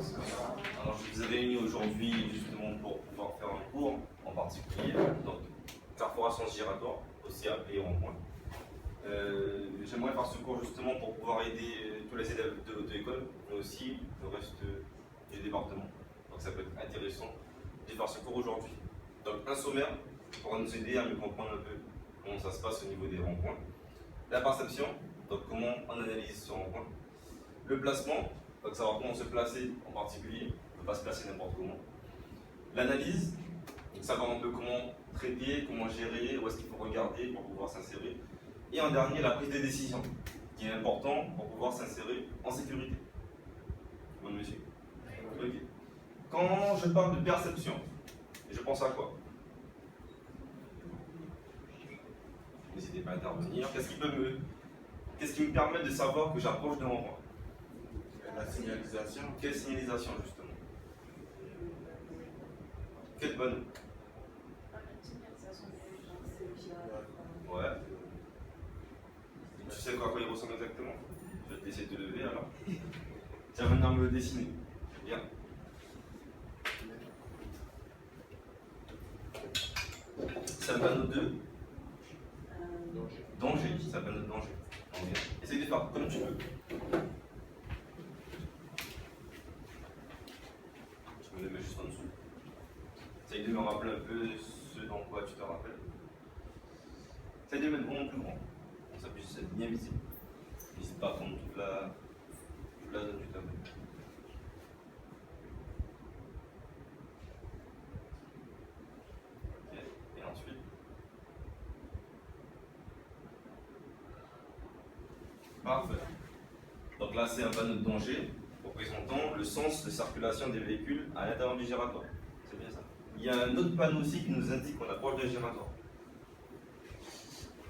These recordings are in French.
Alors, je vous ai réunis aujourd'hui justement pour pouvoir faire un cours en particulier, donc perforation giratoire, aussi appelé rond-point. J'aimerais faire ce cours justement pour pouvoir aider tous les élèves de l'auto-école, mais aussi le reste du département. Donc ça peut être intéressant de faire ce cours aujourd'hui. Donc un sommaire pour nous aider à mieux comprendre un peu comment ça se passe au niveau des ronds-points. La perception, donc comment on analyse ce rond-point. Le placement, donc savoir comment se placer en particulier, on ne peut pas se placer n'importe comment. L'analyse, donc savoir un peu comment traiter, comment gérer, où est-ce qu'il faut regarder pour pouvoir s'insérer. Et en dernier, la prise de décision, qui est important pour pouvoir s'insérer en sécurité. Bon, monsieur. Okay. Quand je parle de perception, je pense à quoi? N'hésitez pas à intervenir. Qu'est-ce qui me permet de savoir que j'approche d'un rond-point? La signalisation. Quelle signalisation, justement? Quelle bonne? Ouais. Tu sais à quoi il ressemble exactement? Je vais te laisser te lever alors. Tiens, venir me le dessiner. Bien. Ça va nos deux. Danger. Ça va notre danger. Essaye de faire comme tu veux. Je me le mets juste en dessous. Essaye de me rappeler un peu ce dans quoi tu te rappelles. Essaye de le mettre vraiment plus grand. Pour que ça puisse être bien visible. N'hésite pas à prendre toute la zone du tableau. Ok. Et ensuite. Parfait. Donc là, c'est un panneau de danger représentant le sens de circulation des véhicules à l'intérieur du giratoire. C'est bien ça. Il y a un autre panneau aussi qui nous indique qu'on approche d'un giratoire.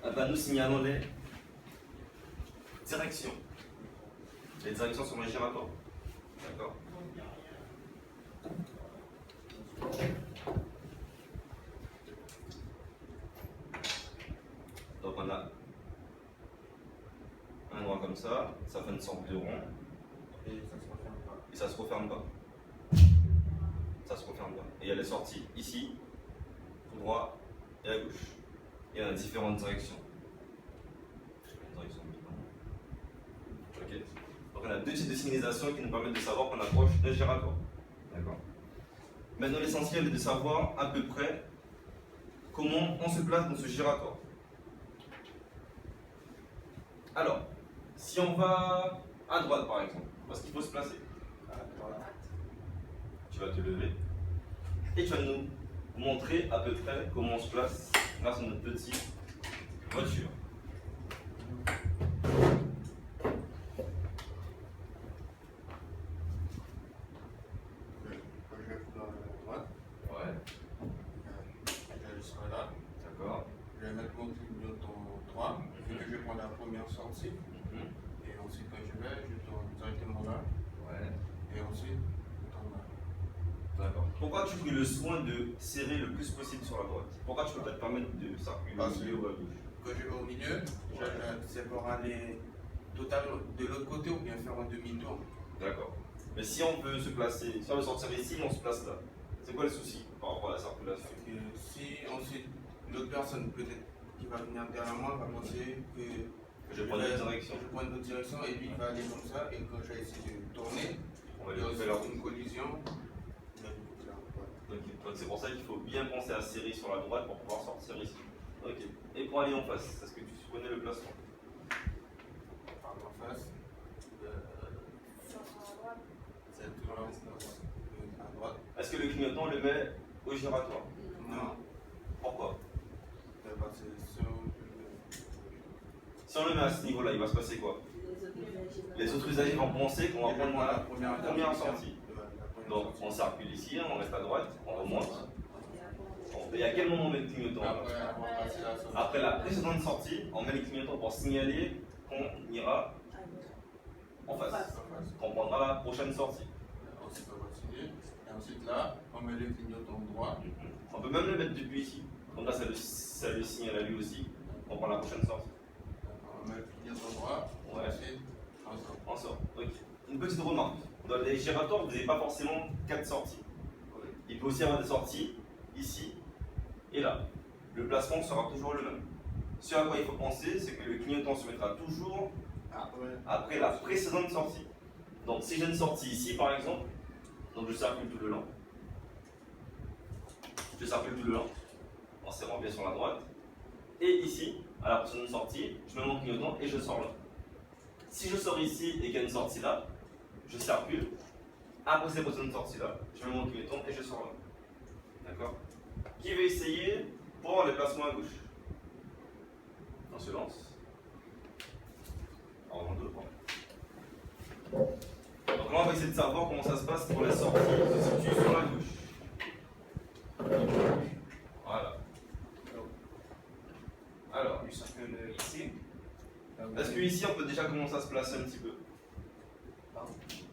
Un panneau signalant les directions. Les directions sur les giratoires. D'accord. Donc on a un endroit comme ça fait une sorte de rond. Et ça se referme pas. Et ça se referme pas. Ça se referme pas. Et elle est sortie ici, tout droit et à gauche. Et il y en a différentes directions. Ok. Donc on a deux types de signalisation qui nous permettent de savoir qu'on approche d'un giratoire. D'accord. Maintenant l'essentiel est de savoir à peu près comment on se place dans ce giratoire. Alors, si on va à droite par exemple, où est-ce qu'il faut se placer? À droite. Tu vas te lever et tu vas nous montrer à peu près comment on se place grâce à notre petite voiture. Je vais prendre la droite. Ouais. Je serai là. D'accord. Je vais mettre mon clignotant droit. Vu que je vais prendre la première sortie. Et ensuite, quand je tourne directement là. Ouais. Et ensuite, je tourne là. D'accord. Pourquoi tu as pris le soin de serrer le plus possible sur la droite? Pourquoi tu ne peux pas te permettre de circuler au milieu ou à gauche? Quand je vais au milieu, c'est pour aller totalement de l'autre côté ou bien faire un demi-tour. D'accord. Mais si on veut se placer, si on veut sortir ici, on se place là. C'est quoi le souci par rapport à la circulation? Si ensuite l'autre personne peut-être qui va venir derrière moi va penser que Je prends une direction. Je prends une autre direction et lui il va aller comme ça et quand je vais essayer de tourner, On va il y a aller aussi faire une collision. Donc c'est pour ça qu'il faut bien penser à serrer sur la droite pour pouvoir sortir ici. Ok. Et pour aller en face, est-ce que tu connais le placement? Par en face, c'est toujours à droite. Est-ce que le clignotant le met au giratoire? Non. Pourquoi? Parce que Si on le met à ce niveau-là, il va se passer quoi? Les autres usagers vont penser qu'on va prendre la première sortie. Donc on circule ici, on reste à droite, on remonte. Et à quel moment on met le clignotant? Après la précédente sortie, on met le clignotant pour signaler qu'on ira en face, qu'on prendra la prochaine sortie. Ensuite on continue. Et ensuite là, on met le clignotant droit. On peut même le mettre depuis ici. Donc là, ça le signale à lui aussi. On prend la prochaine sortie. On met le clignotant droit. Ouais. Ensuite, on sort. On sort. Ok. Une petite remarque. dans les giratoires, vous n'avez pas forcément 4 sorties. Il peut aussi y avoir des sorties ici et là. Le placement sera toujours le même. Ce à quoi il faut penser, c'est que le clignotant se mettra toujours après la précédente sortie. Donc si j'ai une sortie ici par exemple, donc je circule tout le long. Je circule tout le long en serrant bien sur la droite. Et ici, à la précédente sortie, je mets mon clignotant et je sors là. Si je sors ici et qu'il y a une sortie là, je circule. Après cette précédente sortie là, je mets mon clignotant et je sors là. D'accord? Qui veut essayer pour les placements à gauche? On se lance. Alors, on deux, donc là, on va essayer de savoir comment ça se passe pour les sorties qui se situent sur la gauche. Voilà. Alors, Je circule ici. est-ce qu'ici on peut déjà commencer à se placer un petit peu?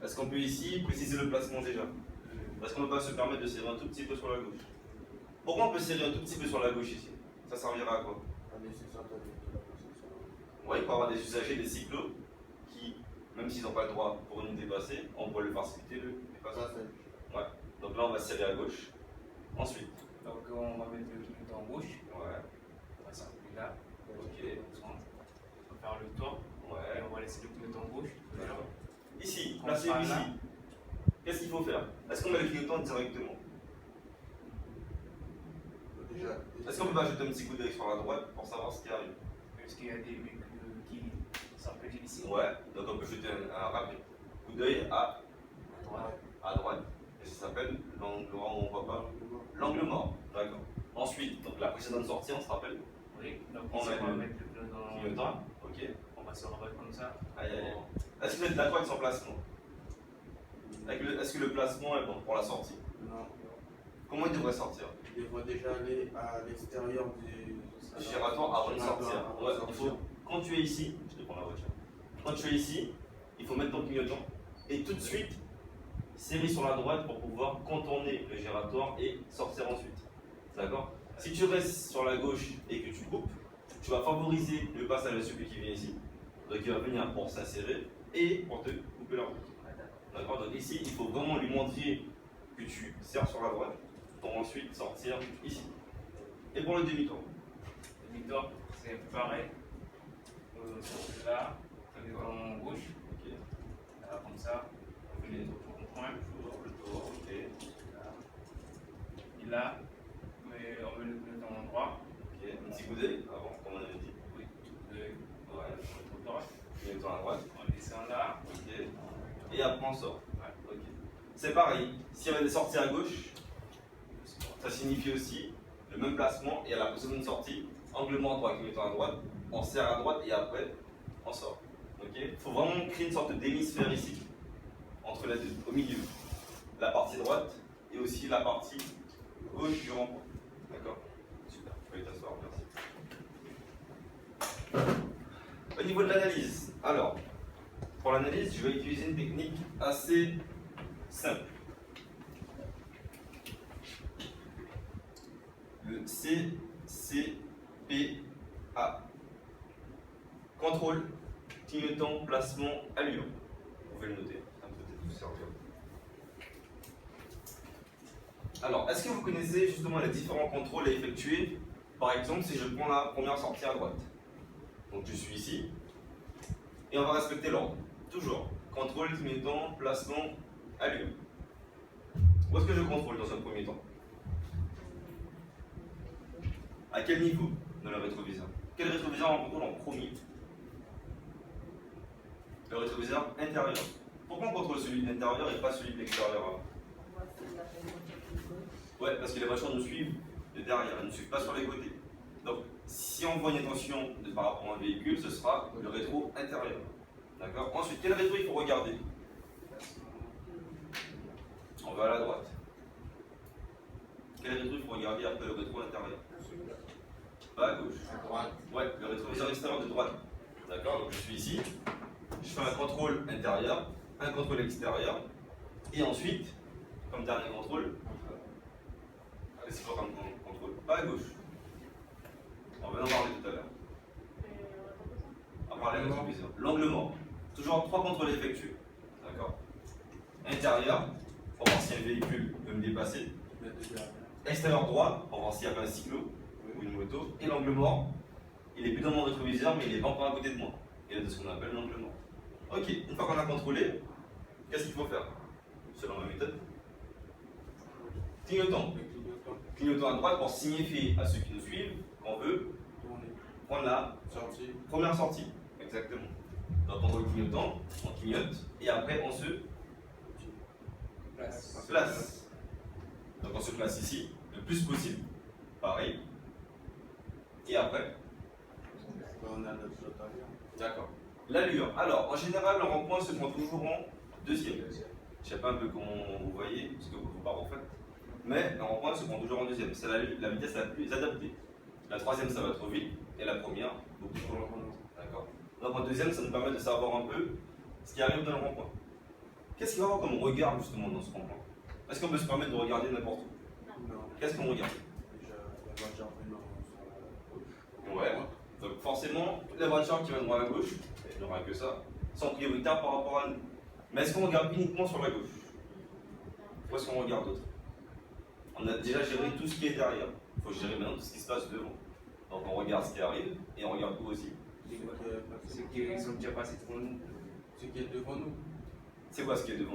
Est-ce qu'on peut ici préciser le placement déjà? Est-ce qu'on ne peut pas se permettre de serrer un tout petit peu sur la gauche? Pourquoi on peut serrer un tout petit peu sur la gauche ici? Ça servira à quoi? Oui, pour avoir des usagers, des cyclos, qui, même s'ils n'ont pas le droit pour nous dépasser, on peut le faciliter le dépassage. Ouais. Donc là on va serrer à gauche. Ensuite. Donc on va mettre le clignotant en gauche. Ouais. On va circuler là. Ok. On va faire le tour. Ouais. Et on va laisser le clignotant en gauche. D'accord. Ici, placez-le ici. Qu'est-ce qu'il faut faire? Est-ce qu'on met le clignotant directement? Est-ce qu'on peut pas jeter un petit coup d'œil sur la droite pour savoir ce qui arrive? Est-ce qu'il y a des véhicules qui circulent ici? Ouais, donc on peut jeter un rapide coup d'œil à droite. Et ça s'appelle l'angle droit où on voit pas. L'angle mort. D'accord. Ensuite, donc la précédente sortie, on se rappelle? Oui, donc On ici met on va le mettre le clignotant. clignotant. Ok. On va se rabattre comme ça. Aïe aïe aïe. Est-ce que vous êtes d'accord avec son placement? Est-ce que le placement est bon pour la sortie? Non. Comment il devrait sortir? Il devrait déjà aller à l'extérieur du Giratoire avant de sortir. Ouais, il faut, quand tu es ici, je te prends la voiture. Quand tu es ici, il faut mettre ton clignotant et tout de suite serrer sur la droite pour pouvoir contourner le giratoire et sortir ensuite. D'accord? Si tu restes sur la gauche et que tu coupes, tu vas favoriser le passage de celui qui vient ici. Donc il va venir pour s'insérer et pour te couper la route. D'accord? Donc ici, il faut vraiment lui montrer que tu serres sur la droite pour ensuite sortir ici. Et pour le demi-tour? Le demi-tour, c'est pareil. Là, clignotant en gauche. Ok. Là, comme ça. On fait les tours au point. Le tour, ok. Là. Et là, on met le clignotant en droit. Ok. Un petit coup d'œil avant, comme on avait dit. Oui, Ouais. tout droit. Clignotant à droite. On descend là. Ok. Et après on sort. Ouais. Ok. C'est pareil. S'il y avait des sorties à gauche, ça signifie aussi le même placement et à la précédente sortie, angle mort droit, clignotant à droite, on serre à droite et après on sort. Ok. Il faut vraiment créer une sorte d'hémisphère ici, entre les deux, au milieu. La partie droite et aussi la partie gauche du rond-point. D'accord? Super. Tu peux aller t'asseoir, merci. Au niveau de l'analyse, alors, pour l'analyse, je vais utiliser une technique assez simple. Le CCPA. Contrôle, clignotant, placement, allure. Vous pouvez le noter, ça peut peut-être vous servir. Alors, est-ce que vous connaissez justement les différents contrôles à effectuer? Par exemple, si je prends la première sortie à droite. Donc je suis ici. Et on va respecter l'ordre. Toujours. Contrôle, clignotant, placement, allure. Où est-ce que je contrôle dans un premier temps? À quel niveau de le rétroviseur? Quel rétroviseur on contrôle en premier? Le rétroviseur intérieur. Pourquoi on contrôle celui de l'intérieur et pas celui de l'extérieur? Ouais, parce que les voitures nous suivent de derrière, elles ne suivent pas sur les côtés. Donc, si on voit une intention par rapport à un véhicule, ce sera le rétro intérieur. D'accord? Ensuite, quel rétro il faut regarder? On va à la droite. Quel rétro il faut regarder après le rétro intérieur? Pas à gauche. À droite. Ouais, le rétroviseur extérieur de droite. D'accord? Donc je suis ici, je fais un contrôle intérieur, un contrôle extérieur, et ensuite, comme dernier contrôle, qu'est-ce qu'il faut comme contrôle? Pas à gauche. On va en parler tout à l'heure. On va parler de rétroviseur. L'angle mort. Toujours 3 contrôles effectués. D'accord? Intérieur, pour voir si un véhicule peut me dépasser. Extérieur droit, pour voir s'il n'y a pas un cyclo ou une moto. Et l'angle mort, il est plus dans mon rétroviseur, mais il est pas encore à côté de moi. Il est de ce qu'on appelle l'angle mort. Ok, une fois qu'on a contrôlé, qu'est-ce qu'il faut faire? Selon ma méthode, clignotant. Clignotant à droite pour signifier à ceux qui nous suivent qu'on veut prendre la première sortie. Exactement. Donc on voit le clignotant, on clignote, et après on se place. Donc on se place ici, le plus possible. Pareil. Et après, On a notre flotteur. d'accord. L'allure. Alors, en général, le rond-point se prend toujours en deuxième. Je ne sais pas un peu comment vous voyez, parce que vous pas en fait. Mais le rond-point se prend toujours en deuxième. C'est la vitesse la plus adaptée. La troisième, ça va trop vite. Et la première, beaucoup trop longtemps. D'accord. Donc en deuxième, ça nous permet de savoir un peu ce qui arrive dans le rond-point. Qu'est-ce qu'il va y avoir comme regard justement dans ce rond-point? Est-ce qu'on peut se permettre de regarder n'importe où? Non. Qu'est-ce qu'on regarde? Déjà, la voiture venant sur la gauche. Ouais. Donc forcément, toutes les voitures qui viendront à la gauche, et il n'y aura que ça, sont prioritaires par rapport à nous. Mais est-ce qu'on regarde uniquement sur la gauche? Ou est-ce qu'on regarde d'autres? On a déjà géré tout ce qui est derrière. Il faut gérer maintenant tout ce qui se passe devant. Donc on regarde ce qui arrive et on regarde où aussi. Ceux qui sont déjà passés devant nous. Ce qui est devant nous. C'est quoi ce qui est devant